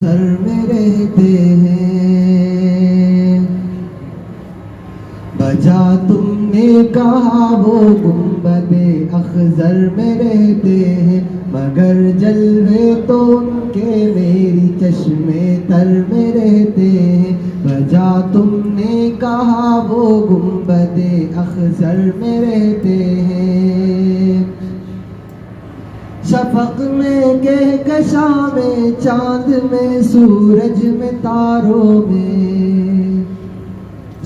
سر میں رہتے ہیں، بجا تم نے کہا وہ گنبد اخضر میں رہتے ہیں، مگر جلوے تو ان کے میری چشمے تر میں رہتے ہیں۔ بجا تم نے کہا وہ گنبد اخضر میں رہتے ہیں، شفق میں کہکشاں میں چاند میں سورج میں تاروں میں،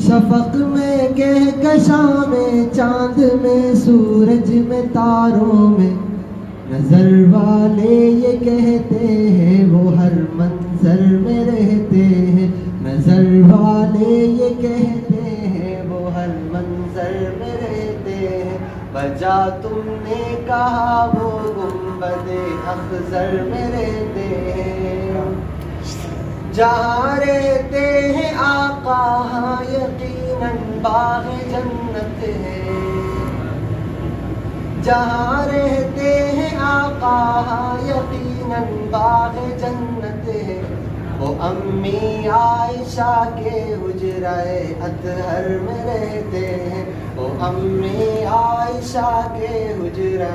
شفق میں کہکشاں میں چاند میں سورج میں تاروں میں، نظر والے یہ کہتے ہیں وہ ہر منظر میں رہتے ہیں، نظر والے یہ کہتے ہیں وہ ہر منظر میں رہتے ہیں۔ بجا تم نے کہا وہ گنبد اخضر میں رہتے ہیں، جہاں رہتے ہیں آقا ہاں یقیناً باغ جنت ہے، جہاں رہتے ہیں آقا ہاں یقیناً باغ جنت ہے۔ وہ امی عائشہ کے حجرہ اطہر میں رہتے ہیں، وہ امی عائشہ کے حجرہ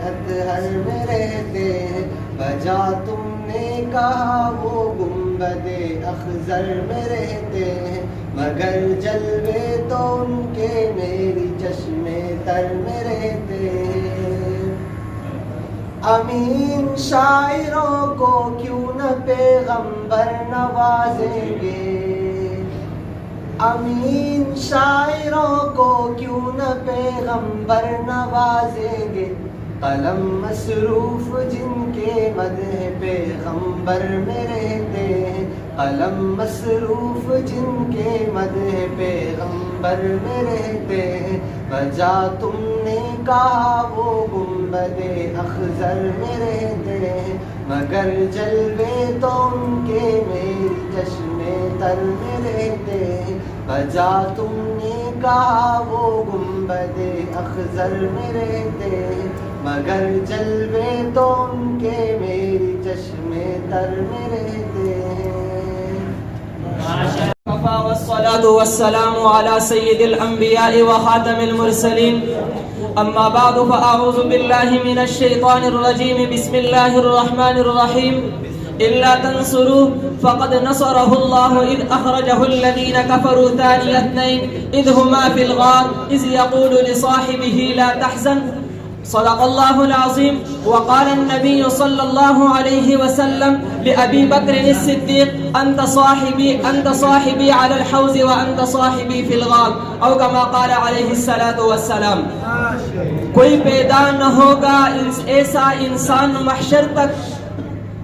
اطہر میں رہتے ہیں۔ بجا تم نے کہا وہ گنبد اخضر میں رہتے ہیں، مگر جلوے تو ان کے میری چشمے تر میں رہتے ہیں۔ امین شاعروں کو کیوں نہ پیغمبر نوازیں گے، امین شاعروں کو کیوں نہ پیغمبر نوازیں گے، قلم مصروف جن کے مدح پیغمبر میں رہتے ہیں، قلم مصروف جن کے مدح پیغمبر میں رہتے ہیں۔ بجا تم نے کہا وہ گنبد اخضر میں رہتے ہیں، مگر جلوے تو ان کے میری چشمے تر میں رہتے ہیں۔ بجا تم نے کہا وہ گنبد اخضر میں رہتے ہیں، مگر جلوے تو ان کے میری چشمے تر میں رہتے ہیں۔ والصلاة والسلام على سيد الأنبياء وخاتم المرسلين، أما بعد فأعوذ بالله من الشيطان الرجيم، بسم الله الرحمن الرحيم۔ إلا تنصروه فقد نصره الله إذ أخرجه الذين كفروا ثاني اثنين إذ هما في الغار إذ يقول لصاحبه لا تحزن، صدق الله العظيم۔ وقال النبي صلى الله عليه وسلم لأبي بكر الصديق أنت صاحبي على الحوض وأنت صاحبي في الغار، أو كما قال عليه الصلاة والسلام۔ کوئی پیدا نہ ہوگا ایسا انسان محشر تک،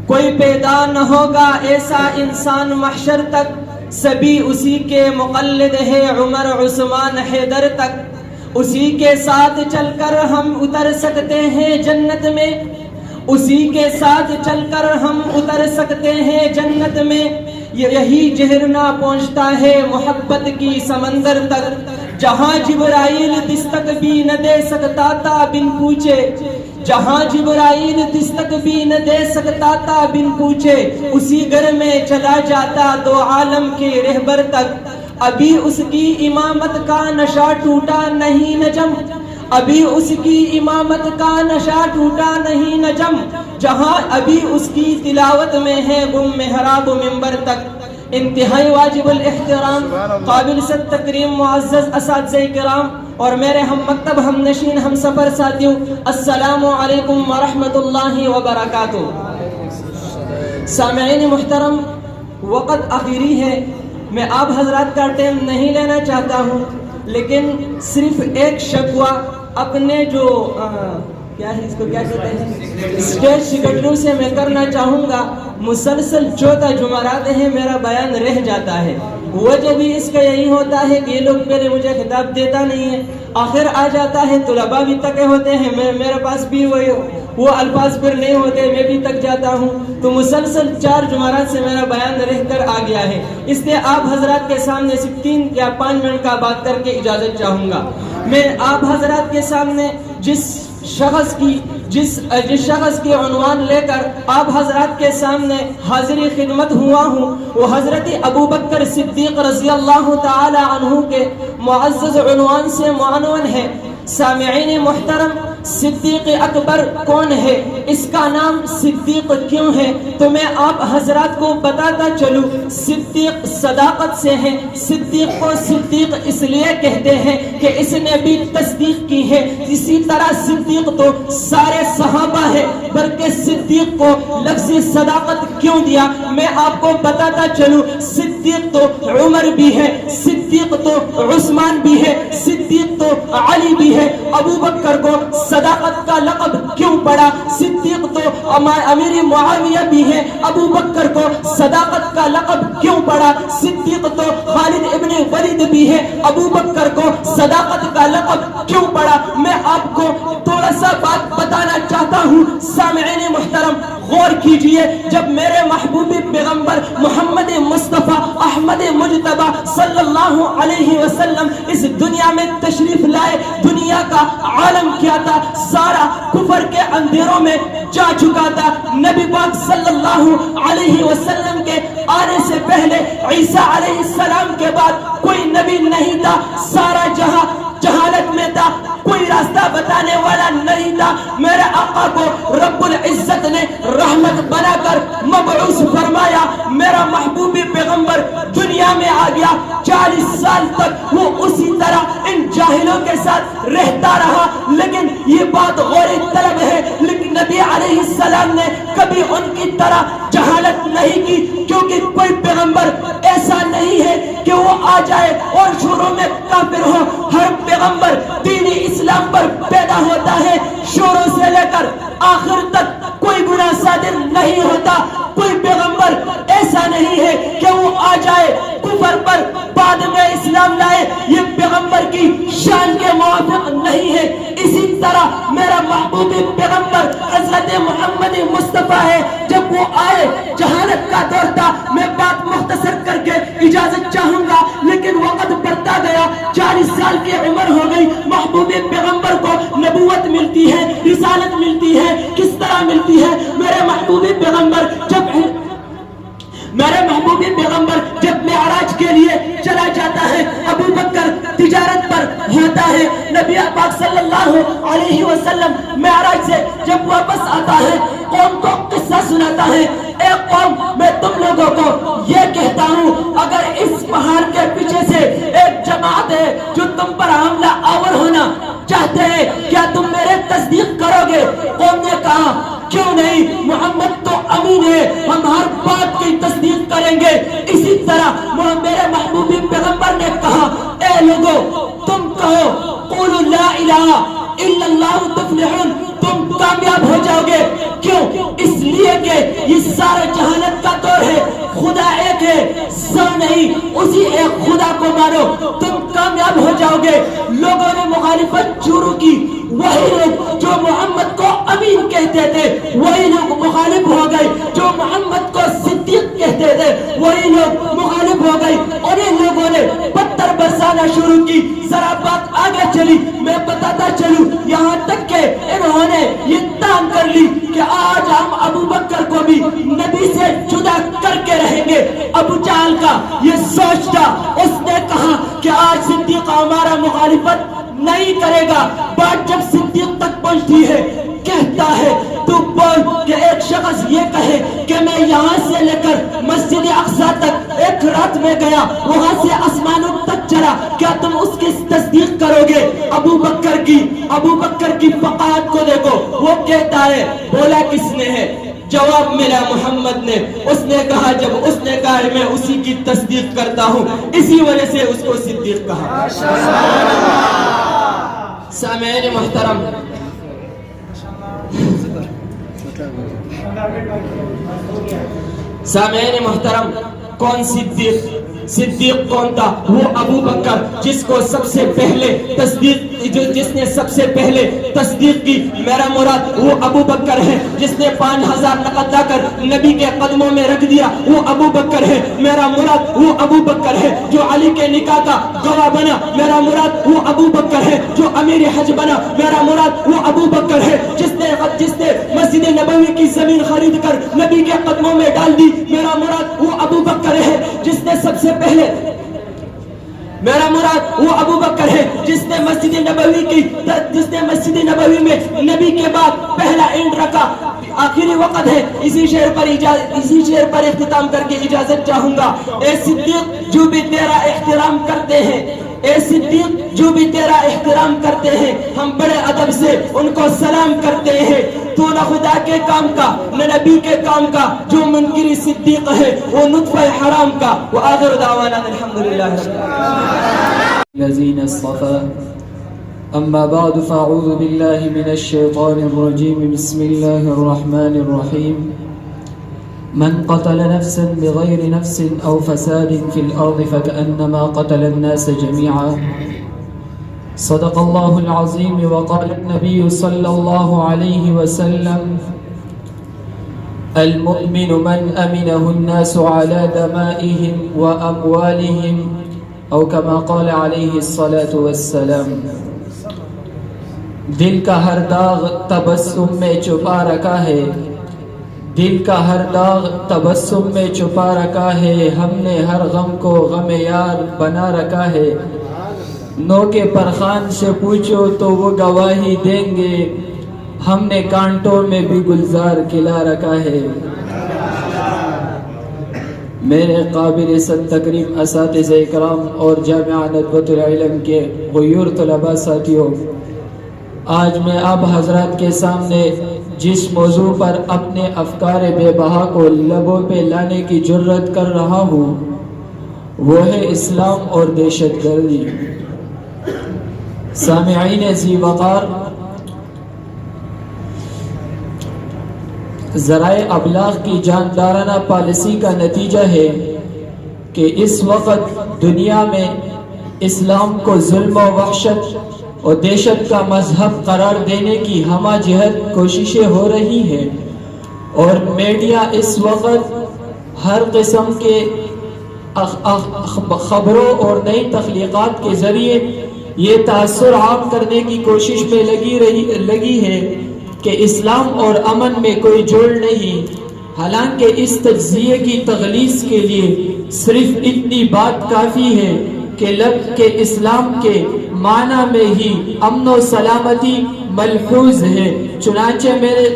کوئی پیدا نہ ہوگا ایسا انسان محشر تک، سبھی اسی کے مقلد ہے عمر عثمان حیدر تک، اسی کے ساتھ چل کر ہم اتر سکتے ہیں جنت میں، اسی کے ساتھ چل کر ہم اتر سکتے ہیں جنت میں، یہی جہرنا پہنچتا ہے محبت کی سمندر تک، جہاں جبرائیل دستک بھی نہ دے سکتا تھا بن پوچھے، جہاں جبرائیل دستک بھی نہ دے سکتا تھا بن پوچھے، اسی گھر میں چلا جاتا دو عالم کے رہبر تک، ابھی اس کی امامت کا نشہ ٹوٹا نہیں نجم، ابھی اس کی امامت کا نشہ ٹوٹا نہیں نجم، جہاں ابھی اس کی تلاوت میں ہے گم محراب و منبر تک۔ انتہائی واجب الاحترام قابل صد تکریم معزز اساتذہ کرام اور میرے ہم مکتب ہم نشین ہم سفر ساتھیوں، السلام علیکم ورحمۃ اللہ وبرکاتہ۔ سامعین محترم، وقت آخری ہے، میں آپ حضرات کا ٹائم نہیں لینا چاہتا ہوں، لیکن صرف ایک شکوہ اپنے جو کیا ہے اس کو کیا کہتے ہیں اسٹیج سیکرٹری سے میں کرنا چاہوں گا۔ مسلسل چوتھا جمعرات ہے میرا بیان رہ جاتا ہے، وجہ بھی اس کا یہی ہوتا ہے کہ یہ لوگ پہلے مجھے خطاب دیتا نہیں ہے، آخر آ جاتا ہے، طلباء بھی تکے ہوتے ہیں، میرے پاس بھی وہ الفاظ پھر نہیں ہوتے، میں بھی تک جاتا ہوں، تو مسلسل 4 جمعرات سے میرا بیان رہ کر آ گیا ہے، اس لیے آپ حضرات کے سامنے صرف 3 یا 5 منٹ کا بات کر کے اجازت چاہوں گا۔ میں آپ حضرات کے سامنے جس شخص کی جس شخص کی عنوان لے کر آپ حضرات کے سامنے حاضری خدمت ہوا ہوں وہ حضرت ابو بکر صدیق رضی اللہ تعالی عنہ کے معزز عنوان سے معنون ہے۔ سامعین محترم، صدیق اکبر کون ہے؟ اس کا نام صدیق کیوں ہے؟ تو میں آپ حضرات کو بتاتا چلوں، صدیق صداقت سے ہے۔ صدیق کو صدیق اس لیے کہتے ہیں کہ اس نے بھی تصدیق کی ہے۔ اسی طرح صدیق تو سارے صحابہ ہے، بلکہ صدیق کو لفظ صداقت کیوں دیا میں آپ کو بتاتا چلوں۔ صدیق تو عمر بھی ہے، صدیق تو عثمان بھی ہے، صدیق تو علی بھی ہے۔ ابو بکر کو صداقت کا لقب کیوں پڑا؟ صدیق تو امیر معاویہ بھی ہے، ابو بکر کو صداقت کا لقب کیوں پڑا؟ صدیق تو خالد ابن ولید بھی ہے، ابو بکر کو صداقت کا لقب کیوں پڑا؟ میں آپ کو تھوڑا سا بات بتانا چاہتا ہوں۔ سامعین محترم غور کیجئے، جب میرے محبوب پیغمبر محمد مصطفیٰ احمد مجتبی صلی اللہ علیہ وسلم اس دنیا میں تشریف لائے، دنیا کا عالم کیا تھا؟ سارا کفر کے اندھیروں میں جا چکا تھا۔ نبی پاک صلی اللہ علیہ وسلم کے آنے سے پہلے، عیسیٰ علیہ السلام کے بعد کوئی نبی نہیں تھا، سارا جہاں جہالت میں تھا، کوئی راستہ بتانے والا نہیں تھا۔ میرے آقا کو رب العزت نے رحمت بنا کر مبعوث فرمایا، میرا محبوبی پیغمبر دنیا میں آ گیا۔ 40 سال تک وہ اسی طرح ان جاہلوں کے ساتھ رہتا رہا، لیکن یہ بات غور طلب ہے، لیکن نبی علیہ السلام نے کبھی ان کی طرح جہالت نہیں کی، کیونکہ کوئی پیغمبر ایسا نہیں ہے کہ وہ آ جائے اور شروع میں کافر ہو۔ ہر پیغمبر دین اسلام پر پیدا ہوتا ہے، شروع سے لے کر آخر تک کوئی گناہ صادر نہیں ہوتا۔ کوئی پیغمبر ایسا نہیں ہے کہ وہ آ جائے کفر پر بعد میں اسلام لائے، یہ پیغمبر کی شان کے موافق نہیں ہے۔ اسی طرح میرا محبوب پیغمبر حضرت محمد مصطفیٰ ہے، جب وہ آئے جہالت کا دور تھا۔ میں بات مختصر کر کے اجازت چاہوں گا، لیکن وقت بڑھتا گیا، 40 سال کی عمر ہو گئی، محبوب پیغمبر کو نبوت ملتی ہے، رسالت ملتی ہے۔ کس طرح ملتی ہے؟ میرے محبوب پیغمبر جب معراج کے لیے چلا جاتا ہے، ابو بکر تجارت پر ہوتا ہے، نبی پاک صلی اللہ علیہ وسلم معراج سے جب واپس آتا ہے، قوم کو قصہ سناتا ہے۔ اے قوم، میں تم لوگوں کو یہ کہتا ہوں، اگر اس پہاڑ کے پیچھے سے ایک جماعت ہے جو تم پر حملہ آور ہونا چاہتے ہیں، کیا تم میرے تصدیق کرو گے؟ قوم نے کہا کیوں نہیں، محمد تو امین ہے، ہم ہر بات کی تصدیق کریں گے۔ اسی طرح میرے محبوبی پیغمبر نے کہا، اے لوگو تم کہو قولوا لا الہ الا اللہ تفلحون، تم کامیاب ہو جاؤ گے۔ کیوں؟ اس لیے کہ یہ سارا جہالت کا دور ہے، خدا ایک ہے، سو نہیں، اسی ایک خدا کو مانو، تم کامیاب ہو جاؤ گے۔ لوگوں نے مخالفت شروع کی، وہی لوگ جو محمد کو امین کہتے تھے وہی لوگ مخالف ہو گئے، جو محمد کو صدیق کہتے تھے وہی لوگ مخالف ہو گئے۔ انہیں لوگوں نے پتھر برسانا شروع کی۔ ذرا بات آگے چلی، میں بتاتا چلوں، یہاں تک کہ انہوں نے یہ تان کر لی کہ آج ہم ابو بکر کو بھی نبی سے جدا کر کے رہیں گے۔ ابو جہل کا یہ سوچ تھا، اس نے کہا کہ آج صدیق ہمارا مخالفت نہیں کرے گا۔ بات جب صدیق تک پہنچتی ہے، کہتا ہے تو بول کہ ایک شخص یہ کہے کہ میں یہاں سے لے کر مسجد اقصی تک ایک رات میں گیا، وہاں سے آسمانوں تک چلا، کیا تم اس کی تصدیق کرو گے؟ ابو بکر کی فقاہت کو دیکھو، وہ کہتا ہے بولا کس نے ہے؟ جواب ملا محمد نے۔ اس نے کہا، جب اس نے کہا میں اسی کی تصدیق کرتا ہوں، اسی وجہ سے اس کو صدیق کہا۔ سامعین محترم، سامعین محترم، کون صدیق کون تھا؟ وہ ابو بکر جس کو سب سے پہلے تصدیق جس نے سب سے پہلے تصدیق کی میرا مراد وہ ابو بکر ہے. جس نے 5000 نقد لا کر نبی کے قدموں میں رکھ دیا وہ ابو بکر ہے. میرا مراد وہ ابو بکر ہے جو علی کے نکاح کا گواہ بنا. میرا مراد وہ ابو بکر ہے جو امیر حج بنا. میرا مراد وہ ابو بکر ہے جس نے مسجد نبوی کی زمین خرید کر نبی کے قدموں میں ڈال دی. میرا مراد وہ ابو بکر ہے جس نے سب سے پہلے میرا مراد وہ ابو بکر ہے جس نے مسجد نبوی میں نبی کے بعد پہلا اینٹ رکھا. آخری وقت ہے, اسی شعر پر اختتام کر کے اجازت چاہوں گا. اے صدیق جو بھی تیرا احترام کرتے ہیں, اے صدیق جو بھی تیرا احترام کرتے ہیں, ہم بڑے ادب سے ان کو سلام کرتے ہیں. تو نہ خدا کے کام کا نہ نبی کے کام کا, جو منکر صدیق ہے وہ نطفہ حرام کا. وآخر دعوانا الحمدللہ الذين اصطفى. أما بعد فأعوذ بالله من الشيطان الرجيم. بسم الله الرحمن الرحيم. من قتل نفسا بغير نفس أو فساد في الأرض فكأنما قتل الناس جميعا. صدق الله العظيم. وقال النبي صلى الله عليه وسلم المؤمن من أمنه الناس على دمائهم وأموالهم أو كما قال عليه الصلاة والسلام. دل کا ہر داغ تبسم میں چھپا رکھا ہے, دل کا ہر داغ تبسم میں چھپا رکھا ہے. ہم نے ہر غم کو غم یار بنا رکھا ہے. نو کے پرخان سے پوچھو تو وہ گواہی دیں گے, ہم نے کانٹوں میں بھی گلزار کھلا رکھا ہے. میرے قابل صد تکریم اساتذہ اکرام اور جامعہ ندوۃ العلم کے غیور طلباء ساتھیوں, آج میں آپ حضرات کے سامنے جس موضوع پر اپنے افکار بے بہا کو لبوں پہ لانے کی جرت کر رہا ہوں وہ ہے اسلام اور دہشت گردی. سامعین ذی وقار, ذرائع ابلاغ کی جاندارانہ پالیسی کا نتیجہ ہے کہ اس وقت دنیا میں اسلام کو ظلم و وحشت اور دہشت کا مذہب قرار دینے کی ہمہ جہت کوششیں ہو رہی ہیں, اور میڈیا اس وقت ہر قسم کے خبروں اور نئی تخلیقات کے ذریعے یہ تاثر عام کرنے کی کوشش میں لگی ہے کہ اسلام اور امن میں کوئی جوڑ نہیں. حالانکہ اس تجزیے کی تغلیظ کے لیے صرف اتنی بات کافی ہے کہ اسلام کے معنی میں ہی امن و سلامتی ملحوظ ہے. چنانچہ میرے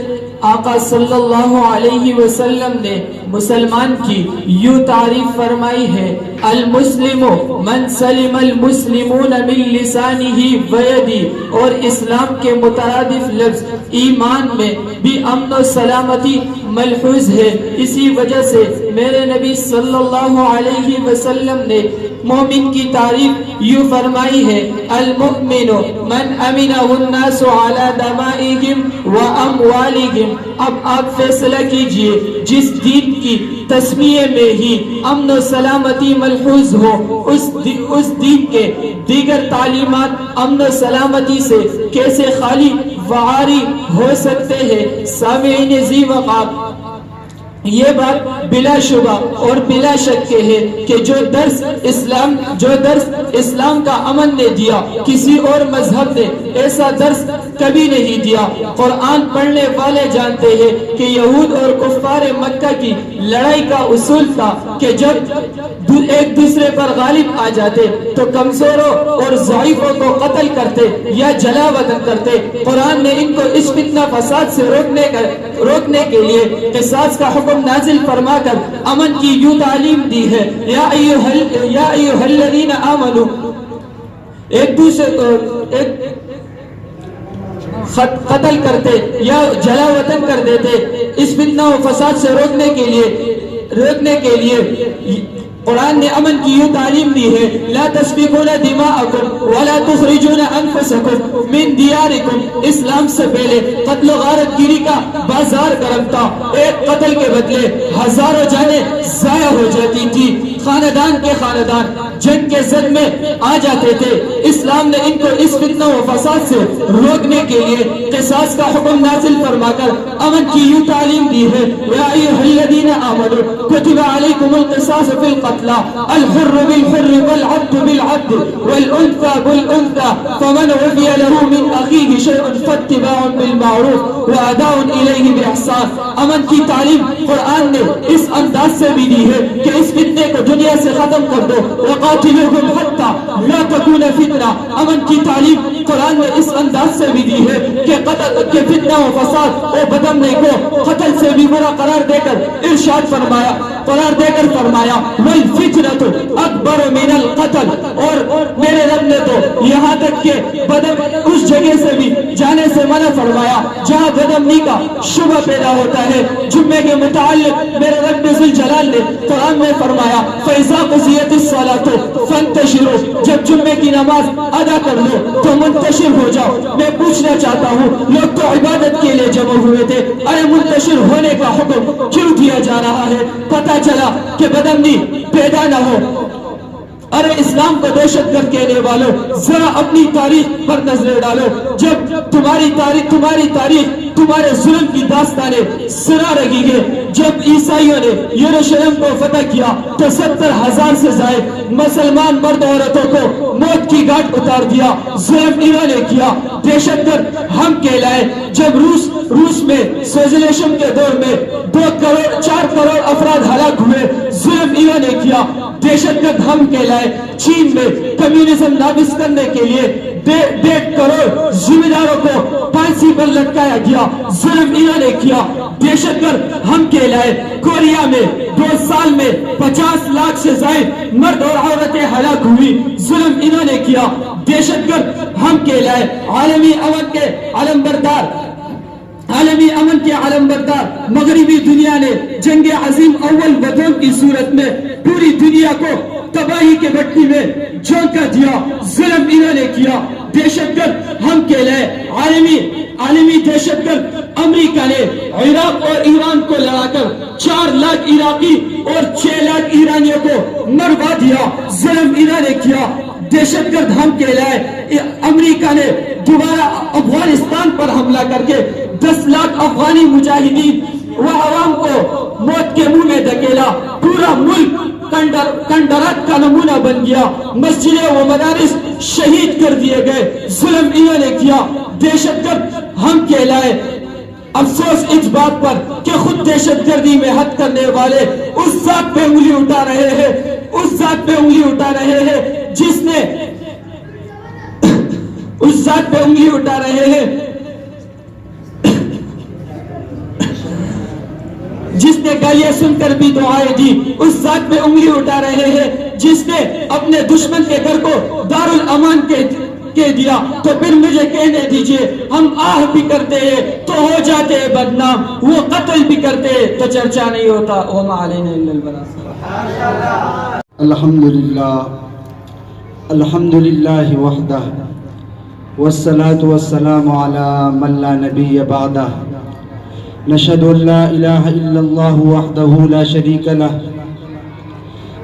آقا صلی اللہ علیہ وسلم نے مسلمان کی یوں تعریف فرمائی ہے, المسلم من سلم المسلمون من لسانہ ویدی. اور اسلام کے مترادف لفظ ایمان میں بھی امن و سلامتی ملحوظ ہے. اسی وجہ سے میرے نبی صلی اللہ علیہ وسلم نے مومن کی تعریف یوں فرمائی ہے, المؤمن من امنہ الناس علی دمائہم و اموالہم. اب آپ فیصلہ کیجئے جس دین کی تسمیے میں ہی امن و سلامتی ملحوظ ہو, اس دین کے دیگر تعلیمات امن و سلامتی سے کیسے خالی وعاری ہو سکتے ہیں. سامعین ذی وقار, یہ بات بلا شبہ اور بلا شک کے ہے کہ جو درس اسلام کا امن نے دیا کسی اور مذہب نے ایسا درس کبھی نہیں دیا. قرآن پڑھنے والے جانتے ہیں کہ یہود اور کفار مکہ کی لڑائی کا اصول تھا کہ جب ایک دوسرے پر غالب آ جاتے تو کمزوروں اور ضعیفوں کو قتل کرتے یا جلا وطن کرتے. قرآن نے ان کو اس فتنہ فساد سے روکنے کے لیے قصاص کا حکم نازل فرما کر امن کی یوں تعلیم دی ہے, یا ایھا الذین آمنوا, ایک دوسرے کو قتل کرتے یا جلا وطن کر دیتے. اس فتنہ و فساد سے روکنے کے لیے قرآن نے امن کی یوں تعلیم دی ہے, لا تسفکون دماءکم ولا تخرجون انفسکم من دیارکم. اسلام سے پہلے قتل و غارت گیری کا بازار گرم تھا. ایک قتل کے بدلے ہزاروں جانیں ضائع ہو جاتی تھی. خاندان کے خاندان جنگ کے زد میں آ جاتے تھے، اسلام نے ان کو اس فتنہ و فساد سے روکنے کے لیے قصاص کا حکم نازل فرما کر امن کی یوں تعلیم دی ہے، یا ایھا الذین آمنوا کتب علیکم القصاص فی القتلى الحر بالحر والعبد بالعبد والانثى بالانثى فمن عفی له من اخیہ شیء فاتباع بالمعروف واداء الیہ باحسان۔ امن کی تعلیم قرآن نے اس انداز سے بھی دی ہے کہ اس فتنے کو دنیا سے ختم کر دو، وقاتلوہم حتی لا تکون فتنہ۔ امن کی تعلیم قرآن نے اس انداز سے بھی دی ہے کہ قتل کے فتنہ و فساد اور بدمنے کو قتل سے بھی برا قرار دے کر ارشاد فرمایا، وَالْفِتْنَةُ أَكْبَرُ مِنَ الْقَتْلِ، اور میرے رب نے تو یہاں تک کہ بدم اس جگہ سے بھی جانے سے منع فرمایا جہاں بدمنی کا شبہ پیدا ہوتا ہے۔ جمعے کے متعلق میرے رب ذوالجلال نے قرآن میں فرمایا فَإِذَا قُضِيَتِ الصَّلَاةُ فَانْتَشِرُوا، جب جمعے کی نماز ادا کر لو تو منتشر ہو جاؤ۔ میں پوچھنا چاہتا ہوں، لوگ تو عبادت کے لیے جمع ہوئے تھے، ارے منتشر ہونے کا حکم کیوں دیا جا رہا ہے؟ پتہ چلا کہ بدمنی پیدا نہ ہو۔ ارے اسلام کو دہشت گرد کہنے والوں، ذرا اپنی تاریخ پر نظر ڈالو۔ جب تمہاری تاریخ تمہارے ظلم کی داستانیں سنا رہی ہے۔ جب عیسائیوں نے یروشلم کو فتح کیا تو 70,000 سے زائد مسلمان مرد عورتوں کو موت کی گھاٹ اتار دیا۔ ظلم انہوں نے کیا، دہشت گرد ہم کہلائے۔ جب روس میں سوشلزم کے دور میں 4 کروڑ افراد ہلاک ہوئے، ظلم انہوں نے کیا، دہشت گرد ہم کہلائے۔ چین میں کمیونزم نافذ کرنے کے لیے 1.5 کروڑ ذمہ داروں کو پھانسی پر لٹکایا گیا، ظلم انہوں نے کیا، دہشت گرد ہم کہلائے۔ کوریا میں 2 سال میں 50 لاکھ سے زائد مرد اور عورتیں ہلاک ہوئی، ظلم انہوں نے کیا، دہشت گرد ہم کہلائے۔ عالمی امن کے علم بردار مغربی دنیا نے جنگ عظیم اول وطن کی صورت میں پوری دنیا کو تباہی کے بھٹی میں جھونکا دیا، ظلم انہوں نے کیا، دہشت گرد ہم کہلائے۔ عالمی دہشت گرد امریکہ نے عراق اور ایران کو لڑا کر 4 لاکھ عراقی اور 6 لاکھ ایرانیوں کو مروا دیا، ظلم انہوں نے کیا، دہشت گرد ہم کہلائے۔ امریکہ نے دوبارہ افغانستان پر حملہ کر کے 10 لاکھ افغانی مجاہدین و عوام کو موت کے منہ میں دھکیلا، پورا ملک کنڈرات کا نمونہ بن گیا، مسجدیں و مدارس شہید کر دیے گئے، ظلم انہوں نے کیا، دہشت گرد ہم کہلائے۔ افسوس اس بات پر کہ خود دہشت گردی میں حد کرنے والے اس ذات پہ انگلی اٹھا رہے ہیں جس نے اس ذات پہ انگلی اٹھا رہے ہیں جس نے گالیاں سن کر بھی دعائیں دی، اس ذات پہ انگلی اٹھا رہے ہیں جس نے اپنے دشمن کے گھر کو دارالامان کہہ دیا۔ تو پھر مجھے کہنے دیجئے، ہم آہ بھی کرتے ہیں تو ہو جاتے ہیں بدنام، وہ قتل بھی کرتے ہیں تو چرچا نہیں ہوتا۔ وما علینا الا البلاغ۔ الحمدللہ وحدہ والصلاة والسلام علی من لا نبی بعدہ، نشهد ان لا الہ الا اللہ وحدہ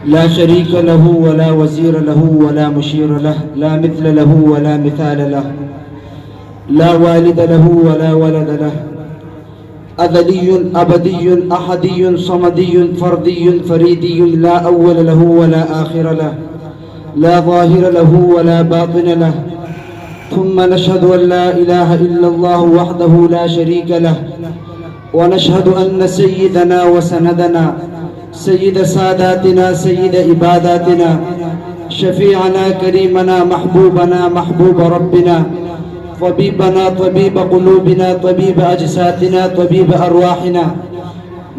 لا شریک له ولا وزیر له ولا مشیر له لا مثل له ولا مثال له لا والد له ولا ولد له أزلی أبدی أحدی صمدی فردی فریدی لا اول له ولا آخر له لا ظاهر له ولا باطن له، ثم نشهد ان لا الہ الا اللہ وحدہ لا شریک له، ونشهد ان سیدنا وسندنا سید ساداتنا سید عباداتنا شفیعنا کریمنا محبوبنا محبوب ربنا طبیبنا طبیب قلوبنا طبیب اجسادنا طبیب ارواحنا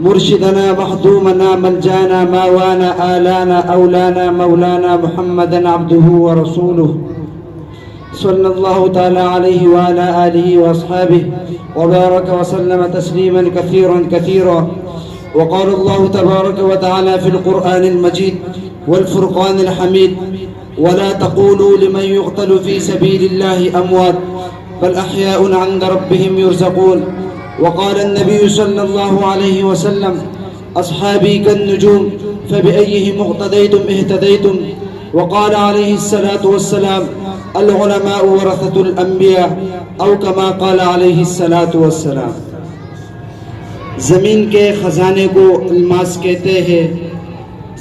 مرشدنا مخدومنا ملجانا ماوانا آلانا اولانا مولانا محمدا عبده ورسوله صلی اللہ تعالی علیہ وعلى آلہ واصحابہ وبارك وسلم تسلیما كثيرا كثيرا۔ وقال الله تبارك وتعالى في القرآن المجيد والفرقان الحميد: ولا تقولوا لمن يقتل في سبيل الله أموات بل أحياء عند ربهم يرزقون۔ وقال النبي صلى الله عليه وسلم: أصحابي كالنجوم فبأيهم اقتديتم اهتديتم، وقال عليه الصلاة والسلام العلماء ورثة الأنبياء أو كما قال عليه الصلاة والسلام. زمین کے خزانے کو الماس کہتے ہیں،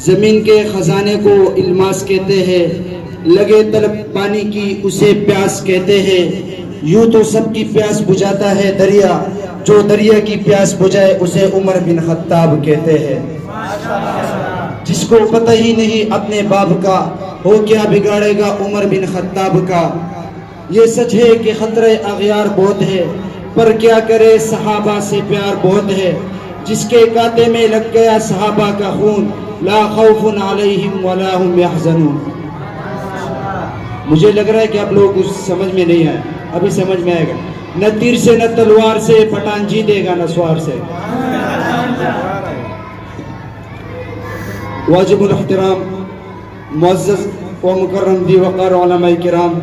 زمین کے خزانے کو الماس کہتے ہیں، لگے طلب پانی کی اسے پیاس کہتے ہیں. یوں تو سب کی پیاس بجھاتا ہے دریا، جو دریا کی پیاس بجھائے اسے عمر بن خطاب کہتے ہیں. جس کو پتہ ہی نہیں اپنے باپ کا، ہو کیا بگاڑے گا عمر بن خطاب کا. یہ سچ ہے کہ خطرہ اغیار بہت ہے، پر کیا کرے صحابہ سے پیار بہت ہے. جس کے کاتے میں لگ گیا صحابہ کا خون، لا خوف علیہم ولا هم يحزنون. مجھے لگ رہا ہے کہ آپ لوگ کچھ سمجھ میں نہیں آئے، ابھی سمجھ میں آئے گا. نہ تیر سے نہ تلوار سے پٹھان جیتے گا نہ سوار سے. واجب الاحترام معزز و مکرم دی وقار علماء کرام،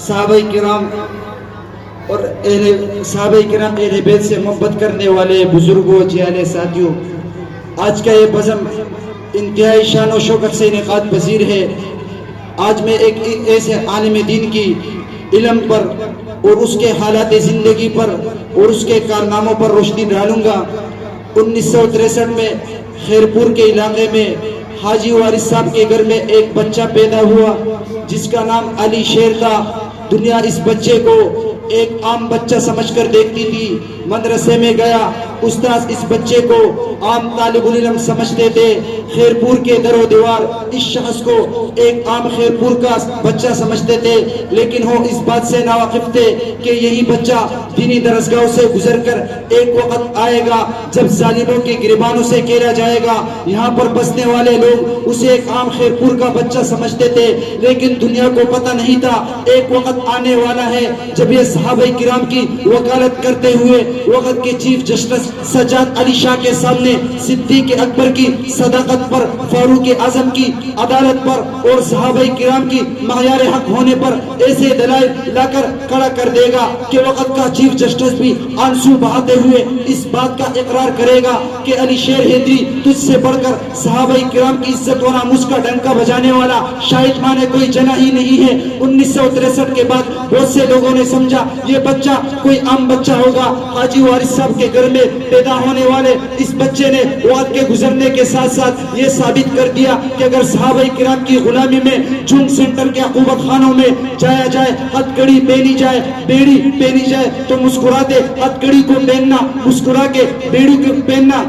صحابہ کرام اور صحابہ کرام اہل بیت سے محبت کرنے والے بزرگوں، جیالے ساتھیوں، آج کا یہ بزم انتہائی شان و شوکت سے انعقاد پذیر ہے. آج میں ایک ایسے عالم دین کی علم پر اور اس کے حالات زندگی پر اور اس کے کارناموں پر روشنی ڈالوں گا. 1963 میں خیرپور کے علاقے میں حاجی وارث صاحب کے گھر میں ایک بچہ پیدا ہوا جس کا نام علی شیر تھا. دنیا اس بچے کو ایک عام بچہ سمجھ کر دیکھتی تھی. مدرسے میں گیا، استاد اس بچے کو عام طالب العلم سمجھتے تھے. خیرپور کے در و دیوار اس شخص کو ایک عام خیرپور کا بچہ سمجھتے تھے، لیکن وہ اس بات سے ناواقف تھے کہ یہی بچہ دینی درسگاہوں سے گزر کر ایک وقت آئے گا جب ظالموں کے گریبانوں سے کھیلا جائے گا. یہاں پر بسنے والے لوگ اسے ایک عام خیرپور کا بچہ سمجھتے تھے، لیکن دنیا کو پتہ نہیں تھا ایک وقت آنے والا ہے جب یہ صحابہ کرام کی وکالت کرتے ہوئے وقت کے چیف جسٹس سجاد علی شاہ کے سامنے صدیق اکبر کی صداقت پر، فاروق اعظم کی عدالت پر اور صحابہ کرام کی معیار حق ہونے پر ایسے دلائل لا کر کھڑا کر دے گا کہ وقت کا چیف جسٹس بھی آنسو بہاتے ہوئے اس بات کا اقرار کرے گا کہ علی شیر حیدری تجھ سے بڑھ کر صحابہ کرام کی عزت و ناموس کا ڈنکا بجانے والا شاہد مانے کوئی جنا ہی نہیں ہے. 1963 کے بعد بہت سے لوگوں نے سمجھا یہ بچہ کوئی عام بچہ ہوگا. حاجی وارث صاحب کے گھر میں پیدا ہونے والے اس بچے نے وقت کے گزرنے کے ساتھ ساتھ یہ ثابت کر دیا کہ اگر صحابہ کرام کی غلامی میں جنگ سینٹر کے عقوبت خانوں میں جایا جائے، ہتھ کڑی پہنی جائے، بیڑی پہنی جائے تو مسکراتے ہتھ کڑی کو پہننا، مسکرا کے بیڑی کو پہننا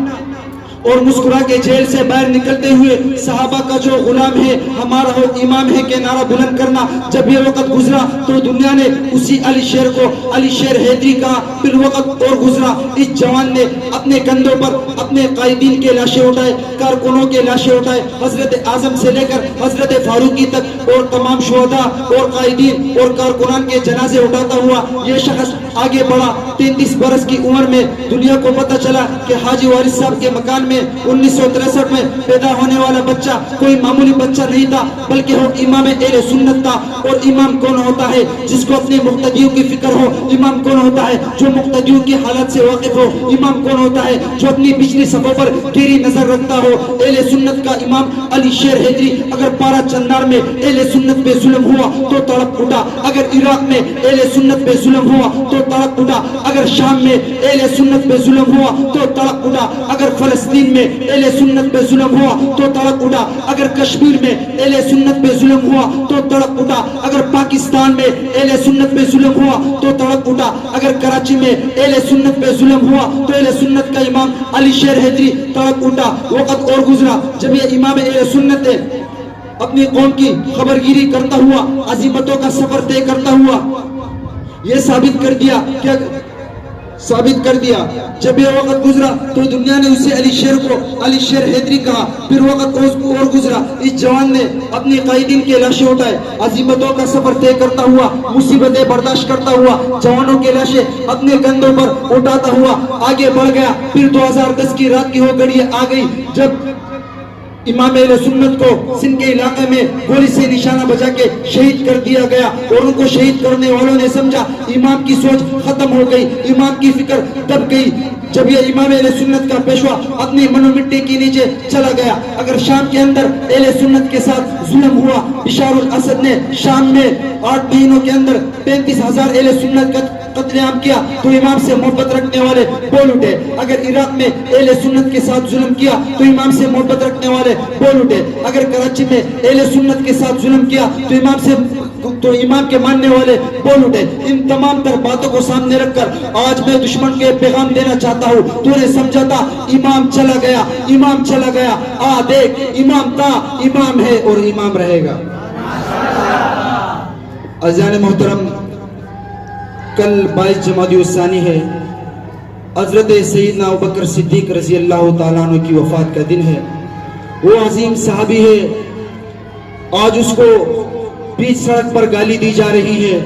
اور مسکرا کے جیل سے باہر نکلتے ہوئے صحابہ کا جو غلام ہے ہمارا وہ امام ہے کہ نعرہ بلند کرنا. جب یہ وقت گزرا تو دنیا نے اسی علی شیر کو علی شیر حیدری کہا. پھر وقت اور گزرا، اس جوان نے اپنے کندھوں پر اپنے قائدین کے لاشیں اٹھائے، کارکنوں کے لاشیں اٹھائے، حضرت اعظم سے لے کر حضرت فاروقی تک اور تمام شہداء اور قائدین اور کارکنان کے جنازے اٹھاتا ہوا یہ شخص آگے بڑھا. 33 برس کی عمر میں دنیا کو پتہ چلا کہ حاجی وارث صاحب کے مکان میں 1963 میں پیدا ہونے والا بچہ کوئی معمولی بچہ نہیں تھا، بلکہ وہ امام اہل سنت تھا. اور امام کون ہوتا ہے؟ جس کو اپنے مقتدیوں کی فکر ہو. امام کون ہوتا ہے؟ جو مقتدیوں کی حالت سے واقف ہو. امام کون ہوتا ہے؟ جو اپنی پچھلی صفوں پر گہری نظر رکھتا ہو. اہل سنت کا امام علی شیر حیدری. اگر پارا چندار میں اہل سنت پہ ظلم ہوا تو تڑپ اٹھا، اگر عراق میں اہل سنت پہ ظلم ہوا تو تڑپ اٹھا، اگر شام میں اہل سنت پہ ظلم ہوا تو تڑپ اٹھا، اگر فلسطین میں اہل سنت پہ ظلم ہوا تو تڑپ اٹھا، اگر کشمیر میں اہل سنت پہ ظلم ہوا تو تڑپ اٹھا، اگر پاکستان میں اہل سنت پہ ظلم ہوا تو تڑپ اٹھا، اگر کراچی میں اہل سنت پہ ظلم ہوا تو اہل سنت کا امام علی شیر حیدری تڑپ اٹھا. وقت اور گزرا جب یہ امام اہل سنت ہے اپنی قوم کی خبرگیری کرتا ہوا، عظیمتوں کا سفر طے کرتا ہوا یہ ثابت کر دیا. جب یہ وقت گزرا تو دنیا نے اسے علی شیر کو علی شیر حیدری کہا. پھر وقت اور گزرا، اس جوان نے اپنی قائدین کے لاشیں اٹھائے، عظیمتوں کا سفر طے کرتا ہوا، مصیبتیں برداشت کرتا ہوا، جوانوں کے لاشیں اپنے کندھوں پر اٹھاتا ہوا آگے بڑھ گیا. پھر 2010 کی رات کی وہ گھڑی آ گئی جب امام اہل سنت کو سندھ کے علاقے میں گولی سے نشانہ بجا کے شہید کر دیا گیا. اور ان کو شہید کرنے والوں نے سمجھا امام کی سوچ ختم ہو گئی، امام کی فکر دب گئی. جب یہ امام اہل سنت کا پیشوا اپنی منو مٹی کے نیچے چلا گیا. اگر شام کے اندر اہل سنت کے ساتھ ظلم ہوا، بشار الاسد نے شام میں 8 مہینوں کے اندر 35,000 اہل سنت کا قتل عام کیا، تو امام سے محبت رکھنے والے بول اٹھے. اگر عراق میں اہل سنت کے ساتھ ظلم کیا تو امام سے محبت رکھنے والے بول اٹھے. اگر کراچی میں اہل سنت کے ساتھ ظلم کیا تو امام کے ماننے والے بول اٹھے. ان تمام تر باتوں کو سامنے رکھ کر آج میں دشمن کے پیغام دینا چاہتا ہوں. تو نے سمجھا تھا امام چلا گیا، امام چلا گیا، آ دیکھ امام تھا، امام ہے اور امام رہے گا. عزیزان محترم، کل 22 جمادی الثانی ہے. حضرت سیدنا ابوبکر صدیق رضی اللہ تعالیٰ عنہ کی وفات کا دن ہے. وہ عظیم صحابی ہے، آج اس کو بیچ سڑک پر گالی دی جا رہی ہے،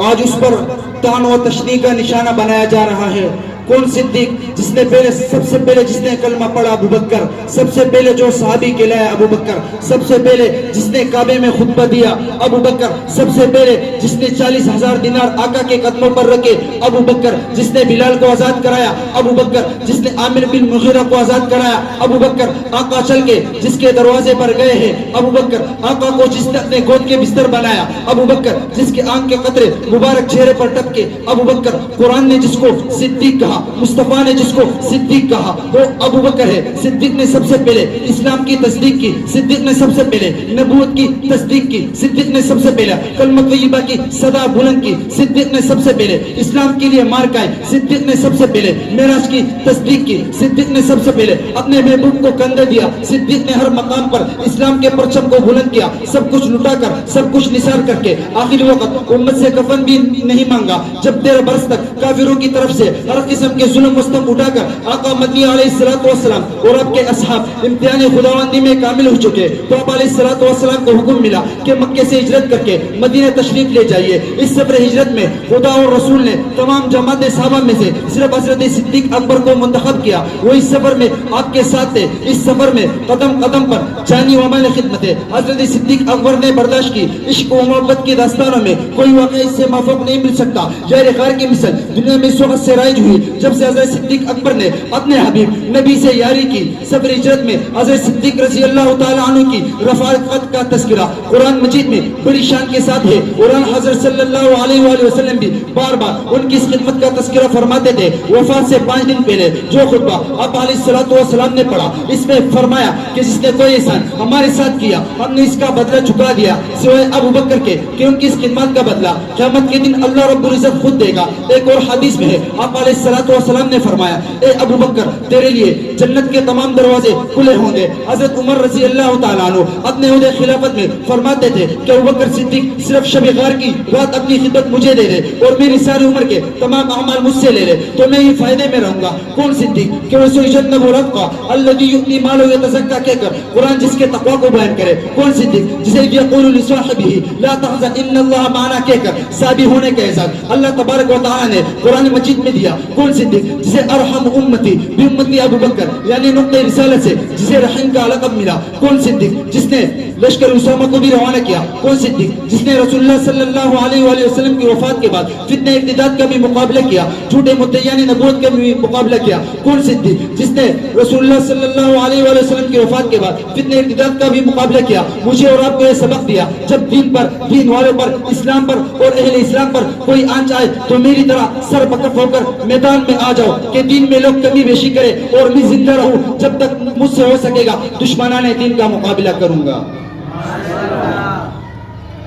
آج اس پر طعن و تشنیع کا نشانہ بنایا جا رہا ہے. کون صدیق؟ جس نے سب سے پہلے جس نے کلمہ پڑھا ابو بکر، سب سے پہلے جو صحابی کہلایا ابو بکر، سب سے پہلے جس نے کعبے میں خطبہ دیا ابو بکر، سب سے پہلے جس نے 40,000 دینار آقا کے قدموں پر رکھے ابو بکر، جس نے بلال کو آزاد کرایا ابو بکر، جس نے عامر بن مغیرہ کو آزاد کرایا ابو بکر. آقا چل کے جس کے دروازے پر گئے ہیں ابو بکر. آقا کو جس نے اپنے گود کے بستر بنایا ابو بکر. جس کے آنکھ کے قطرے مبارک چہرے پر ٹپکے ابو بکر. قرآن نے جس کو صدیق کہا، مصطفیٰ نے جس کو صدیق کہا، وہ ابو بکر ہے. صدیق نے سب سے پہلے اسلام کی تصدیق کی، صدیق نے سب سے پہلے نبوت کی تصدیق کی، صدیق نے سب سے پہلے کلمہ طیبہ کی صدا بلند کی، صدیق نے سب سے پہلے اسلام کے لیے مار کھائی، صدیق نے سب سے پہلے معراج کی تصدیق کی، صدیق نے سب سے پہلے اپنے محبوب کو کندھے دیا، صدیق نے ہر مقام پر اسلام کے پرچم کو بلند کیا، سب کچھ لٹا کر، سب کچھ نثار کر کے آخری وقت امت سے کفن بھی نہیں مانگا. جب 13 برس تک کافروں کی طرف سے ہر قسم کے ظلم و ستم اٹھا کر آقا مدنی علیہ السلام اور آپ کے اصحاب امتحان خداوندی میں کامل ہو چکے، تو آپ علیہ السلام کو حکم ملا کہ مکے سے ہجرت کر کے مدینہ تشریف لے جائیے. اس سفر ہجرت میں خدا اور رسول نے تمام جماعت صحابہ میں سے صرف حضرت صدیق اکبر کو منتخب کیا. وہ اس سفر میں آپ کے ساتھ تھے. اس سفر میں قدم قدم پر جانی و مال خدمت ہے. حضرت صدیق اکبر نے برداشت کی. عشق و محبت کی داستانوں میں کوئی واقعہ اس سے مافوق نہیں مل سکتا. جہر خار کی مثل دنیا میں اس وقت سے رائج ہوئی جب سے حضرت صدیق اکبر نے اپنے حبیب نبی سے یاری کی. سفر ہجرت میں حضرت صدیق رضی اللہ تعالیٰ عنہ کی رفاقت کا تذکرہ قرآن مجید میں بڑی شان کے ساتھ ہے. قرآن حضرت صلی اللہ علیہ وآلہ وسلم بھی بار بار ان کی اس خدمت کا تذکرہ فرماتے تھے. وفات سے 5 دن پہلے جو خطبہ آپ علیہ السلام نے پڑھا، اس میں فرمایا کہ جس نے کوئی احسان ہمارے ساتھ کیا ہم نے اس کا بدلہ چکا دیا سوائے ابو بکر کے کہ ان کی اس خدمت کا بدلہ قیامت کے دن اللہ رب العزت خود دے گا. ایک اور حدیث میں ہے آپ علیہ السلام نے فرمایا اے ابو بکر تیرے لیے جنت کے تمام دروازے کھلے ہوں گے. حضرت عمر رضی اللہ تعالیٰ عنہ اپنے عہدے خلافت میں فرماتے تھے کہ ابو بکر صدیق صرف شب غار کی رات اپنی خدمت مجھے دے دے اور میری ساری عمر کے تمام اعمال مجھ سے لے لے تو میں ہی فائدے میں رہوں گا. کون صدیق؟ کہ وہ سیجنب الاتقى الذي يؤتي ماله يتزكى کہہ کر قرآن جس کے تقوی کو بیان کرے. کون صدیق؟ جسے یقول لصاحبه لا تحزن ان الله معنا کہہ کر صحابی ہونے کا اعزاز اللہ تبارک و تعالی نے قرآن مجید میں دیا. کون صدیق؟ جسے ارحم امتی بامتی ابو بکر یعنی نقطہ رسالت سے جسے رحیم کا لقب ملا. کون صدیق؟ جس نے لشکر اسامہ کو بھی روانہ کیا. کون صدیق؟ جس نے رسول اللہ صلی اللہ علیہ وآلہ وسلم کی وفات کے بعد فتنہ ارتداد کا بھی مقابلہ کیا، جھوٹے مدعیان نبوت کا بھی مقابلہ کیا. کون صدیق؟ جس نے رسول اللہ صلی اللہ علیہ وآلہ وسلم کی وفات کے بعد فتنہ ارتداد کا بھی مقابلہ کیا. مجھے اور آپ کو یہ سبق دیا جب دین پر، دین والوں پر، اسلام پر اور اہل اسلام پر کوئی آنچ آئے تو میری طرح سر بکف ہو کر میدان میں آ جاؤ کہ دین میں لوگ کمی بیشی کرے اور میں زندہ رہوں. جب تک مجھ سے ہو سکے گا دشمنان دین کا مقابلہ کروں گا.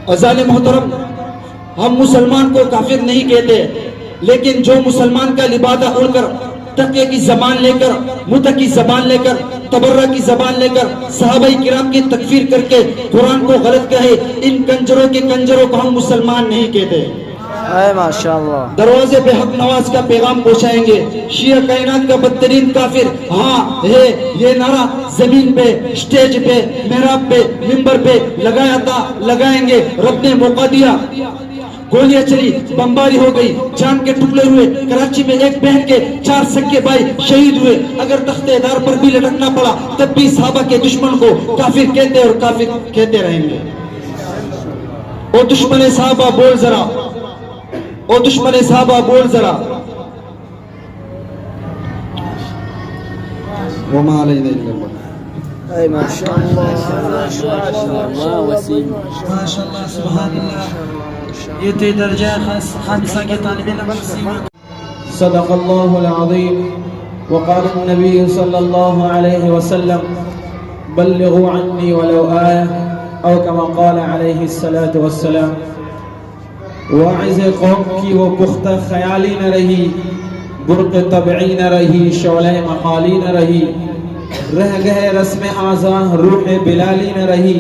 عزیزان محترم، ہم مسلمان کو کافر نہیں کہتے، لیکن جو مسلمان کا لبادہ اڑ کر تقیہ کی زبان لے کر، متقی زبان لے کر، تبرہ کی زبان لے کر صحابہ کرام کی تکفیر کر کے قرآن کو غلط کہے، ان کنجروں کے کنجروں کو ہم مسلمان نہیں کہتے. ماشاءاللہ دروازے پہ حق نواز کا پیغام پہنچائیں گے. شیعہ کائنات کا بدترین کافر ہاں ہے، یہ نعرہ زمین پہ، سٹیج پہ، محراب پہ، منبر پہ لگایا تھا، لگائیں گے. رب نے موقع دیا، گولیاں چلی، بمباری ہو گئی، جان کے ٹکڑے ہوئے. کراچی میں ایک بہن کے 4 سکے بھائی شہید ہوئے. اگر تختے دار پر بھی لٹکنا پڑا تب بھی صحابہ کے دشمن کو کافر کہتے اور کافر کہتے رہیں گے. او دشمن صحابہ بول ذرا، او دشمن صحابہ بول ذرا. وما علينا إلا البلاغ. اے ماشاءاللہ ماشاءاللہ سبحان اللہ. یہ تھے درجہ خامسہ کے طالب علم. صدق الله العظيم وقال النبي صلى الله عليه وسلم بلغوا عني ولو آية أو كما قال عليه الصلاة والسلام. واعظ قوم کی وہ پختہ خیالی نہ رہی، برق طبعی نہ رہی، شعلہ مقالی نہ رہی، رہ گئے رسم آزاں روح بلالی نہ رہی،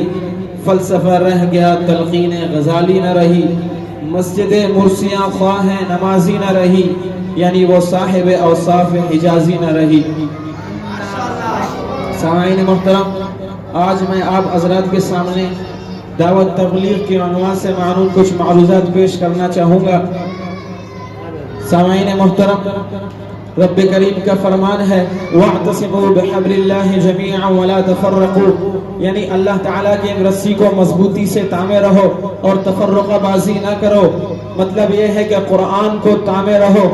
فلسفہ رہ گیا تلقین غزالی نہ رہی، مسجد مرسیاں خواہ نمازی نہ رہی، یعنی وہ صاحب اوصاف حجازی نہ رہی. سامعین محترم، آج میں آپ حضرات کے سامنے دعوت تبلیغ کے عنوان سے معنون کچھ معروضات پیش کرنا چاہوں گا. سامعین محترم، رب کریم کا فرمان ہے وَاعْتَصِمُوا بِحَبْلِ اللَّهِ جَمِيعًا وَلَا تَفَرَّقُوا، یعنی اللہ تعالیٰ کی رسی کو مضبوطی سے تامے رہو اور تفرقہ بازی نہ کرو. مطلب یہ ہے کہ قرآن کو تامے رہو،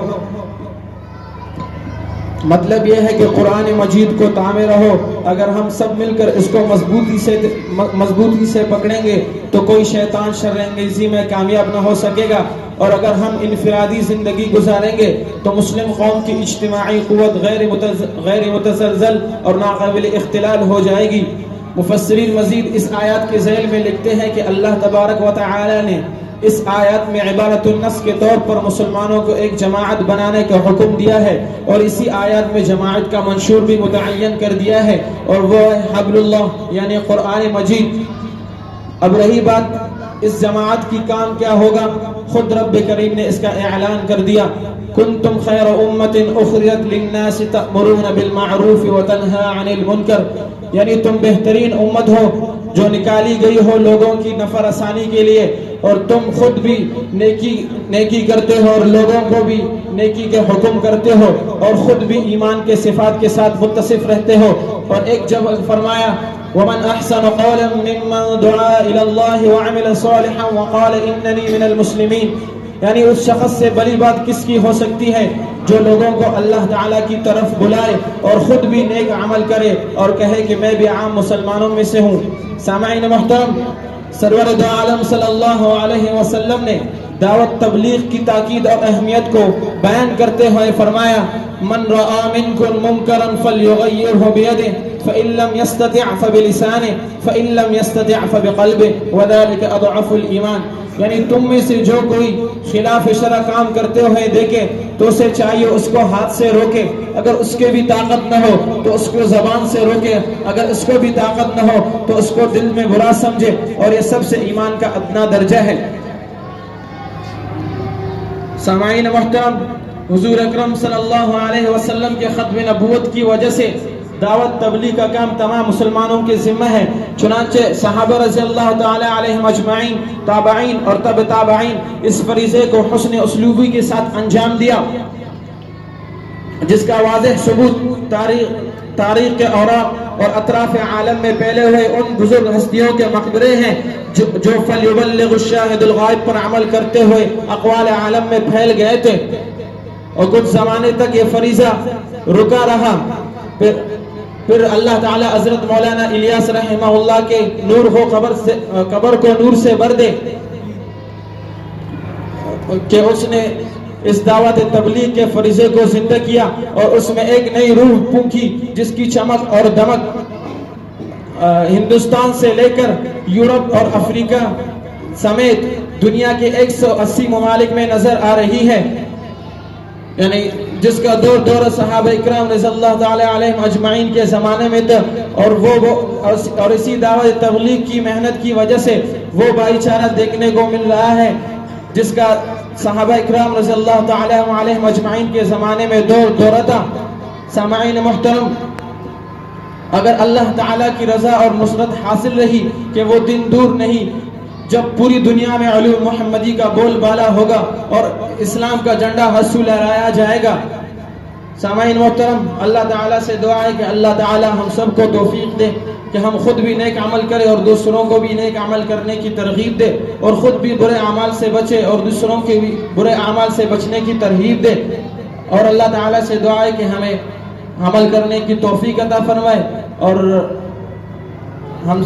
مطلب یہ ہے کہ قرآن مجید کو تامے رہو. اگر ہم سب مل کر اس کو مضبوطی سے پکڑیں گے تو کوئی شیطان شر انگیزی میں کامیاب نہ ہو سکے گا، اور اگر ہم انفرادی زندگی گزاریں گے تو مسلم قوم کی اجتماعی قوت غیر متزلزل اور ناقابل اختلال ہو جائے گی. مفسرین مزید اس آیات کے ذیل میں لکھتے ہیں کہ اللہ تبارک و تعالی نے اس آیات میں عبارت النص کے طور پر مسلمانوں کو ایک جماعت بنانے کا حکم دیا ہے، اور اسی آیات میں جماعت کا منشور بھی متعین کر دیا ہے، اور وہ ہے حبل اللہ یعنی قرآن مجید. اب رہی بات اس جماعت کی کام کیا ہوگا، خود رب کریم نے اس کا اعلان کر دیا کنتم خیر امت اخرجت للناس تأمرون بالمعروف وتنہا عن المنکر، یعنی تم بہترین امت ہو جو نکالی گئی ہو لوگوں کی نفع رسانی کے لیے، اور تم خود بھی نیکی کرتے ہو اور لوگوں کو بھی نیکی کے حکم کرتے ہو، اور خود بھی ایمان کے صفات کے ساتھ متصف رہتے ہو. اور ایک جب فرمایا وَمَنْ أَحْسَنُ قَوْلًا مِّمَّنْ دُعَا إِلَى اللَّهِ وَعَمِلَ صَالِحًا وَقَالَ إِنَّنِي مِنَ الْمُسْلِمِينَ، یعنی اس شخص سے بڑی بات کس کی ہو سکتی ہے جو لوگوں کو اللہ تعالیٰ کی طرف بلائے اور خود بھی نیک عمل کرے اور کہے کہ میں بھی عام مسلمانوں میں سے ہوں. سامعین محترم، سرور دو عالم صلی اللہ علیہ وسلم نے دعوت تبلیغ کی تاکید اور اہمیت کو بیان کرتے ہوئے فرمایا من رأى منكم منكرا فليغيره بيده فإن لم يستطع فبلسانه فإن لم يستطع فبقلبه وذلك أضعف الإيمان، یعنی تم میں سے جو کوئی خلاف شرع کام کرتے ہوئے دیکھے تو اسے چاہیے اس کو ہاتھ سے روکے، اگر اس کے بھی طاقت نہ ہو تو اس کو زبان سے روکے، اگر اس کو بھی طاقت نہ ہو تو اس کو دل میں برا سمجھے، اور یہ سب سے ایمان کا ادنا درجہ ہے. سامعین محترم، حضور اکرم صلی اللہ علیہ وسلم کے ختم نبوت کی وجہ سے دعوت تبلیغ کا کام تمام مسلمانوں کے ذمہ ہے. چنانچہ صحابہ رضی اللہ تعالی علیہم اجمعین، تابعین اور تبع تابعین اس فریضے کو حسن اسلوبی کے ساتھ انجام دیا، جس کا واضح ثبوت تاریخ کے اوراق اور اطراف عالم میں پھیلے ہوئے ان بزرگ ہستیوں کے مقبرے ہیں جو فلیبلغ الشاہد الغائب پر عمل کرتے ہوئے اقوال عالم میں پھیل گئے تھے، اور کچھ زمانے تک یہ فریضہ رکا رہا. پھر اللہ تعالی حضرت مولانا الیاس رحمہ اللہ کے نور ہو قبر کو نور سے بھر دے کہ اس نے اس دعوت تبلیغ کے فریضے کو زندہ کیا اور اس میں ایک نئی روح پھونکی جس کی چمک اور دمک ہندوستان سے لے کر یورپ اور افریقہ سمیت دنیا کے 180 ممالک میں نظر آ رہی ہے، یعنی جس کا دور صحابہ اکرام رضی اللہ تعالی علیہم اجمعین کے زمانے میں تھا، اور اسی دعوت تبلیغ کی محنت کی وجہ سے وہ بھائی چارہ دیکھنے کو مل رہا ہے جس کا صحابہ اکرام رضی اللہ تعالی علیہم اجمعین کے زمانے میں دور تھا. سامعین محترم، اگر اللہ تعالیٰ کی رضا اور نصرت حاصل رہی کہ وہ دن دور نہیں جب پوری دنیا میں علوم محمدی کا بول بالا ہوگا اور اسلام کا جھنڈا ہنسو لہرایا جائے گا. سامعین محترم، اللہ تعالیٰ سے دعا ہے کہ اللہ تعالیٰ ہم سب کو توفیق دے کہ ہم خود بھی نیک عمل کریں اور دوسروں کو بھی نیک عمل کرنے کی ترغیب دے، اور خود بھی برے اعمال سے بچے اور دوسروں کے بھی برے اعمال سے بچنے کی ترغیب دے. اور اللہ تعالیٰ سے دعا ہے کہ ہمیں عمل کرنے کی توفیق عطا فرمائے اور ہم